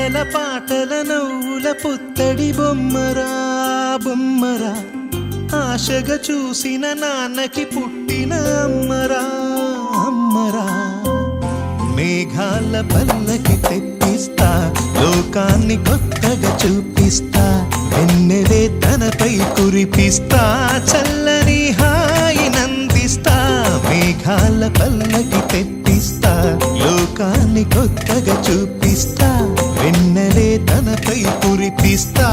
ఆటల పాటల నవ్వుల పుత్తడి బొమ్మరా బొమ్మరా, ఆశగా చూసిన నాన్నకి పుట్టిన అమ్మరా అమ్మరా. మేఘాల పల్లకి తెప్పిస్తా, లోకాన్ని కొత్తగా చూపిస్తా, వెన్నెలే తనపై కురిపిస్తా, చల్లని హాయి నందిస్తా. మేఘాల పల్లకి తెప్పిస్తా, లోకాన్ని కొత్తగా చూపిస్తా, వెన్నెలే తనపై కురిపిస్తా,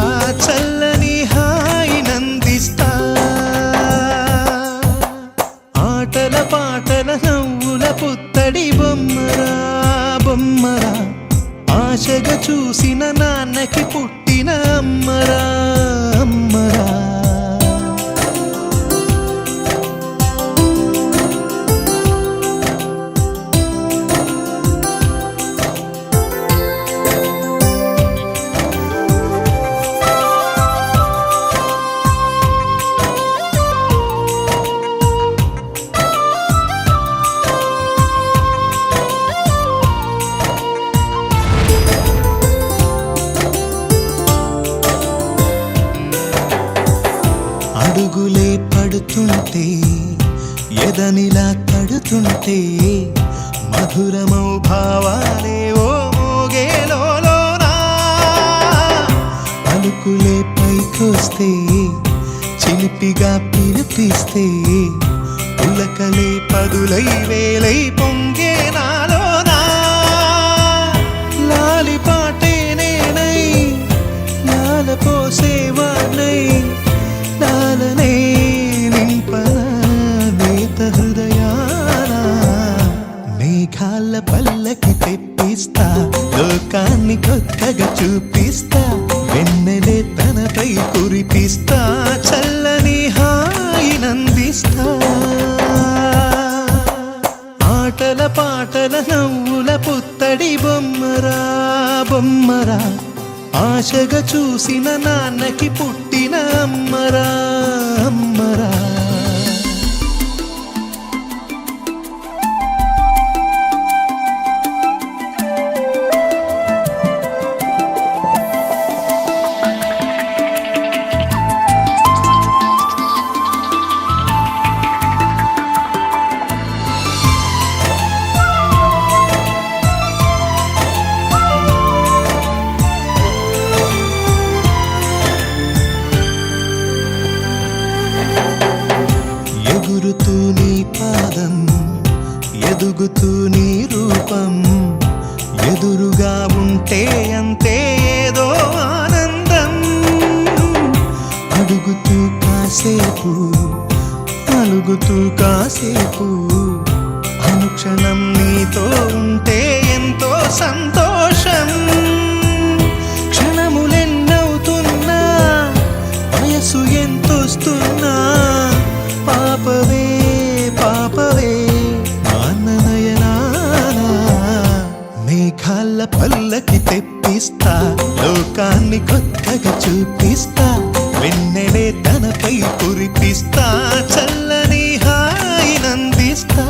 చల్లని హాయి నందిస్తా. ఆటల పాటల నవ్వుల పుత్తడి బొమ్మరా బొమ్మరా, ఆశగా చూసిన నాన్నకి పుట్టిన అమ్మరా అమ్మరా. అడుగులే పడుతుంటే ఎదనిలా తడుతుంటే, మధురమౌ భావాలే ఓ మోగేలోనా. పలుకులే పైకొస్తే చిలిపిగా పిలిపిస్తే, పులకలే పదులై వేలై పొంగే నాలోనా. లాలి పాటే నేనై లాల పోసేవాణ్ణై, లాలనే నింపన నేత హృదయాన. మేఘాల పల్లకి తెప్పిస్తా, లోకాన్ని కొత్తగా చూపిస్తా, వెన్నెలే తనపై కురిపిస్తా, చల్లని హాయి నందిస్తా. ఆటల పాటల నవ్వుల పుత్తడి బొమ్మరా బొమ్మరా, ఆశగా చూసిన నాన్నకి పుట్టిన అమ్మరా అమ్మరా. ఎగురుతూ నీ పాదం, ఎదుగుతూ నీ రూపం, ఎదురుగా ఉంటే అంతే ఏదో ఆనందం. అడుగుతూ కాసేపు, అలుగుతూ కాసేపు, అనుక్షణం నీతో ఉంటే ఎంతో సంతోషం. క్షణములెన్నవుతున్నా, వయసు ఎంతొస్తున్నా, పాపవే పాపవే నాన్ననయనానా. మేఘాల పల్లకి తెప్పిస్తా, లోకాన్ని కొత్తగా చూపిస్తా, వెన్నెలే తనపై కురిపిస్తా, చల్లని హాయి నందిస్తా.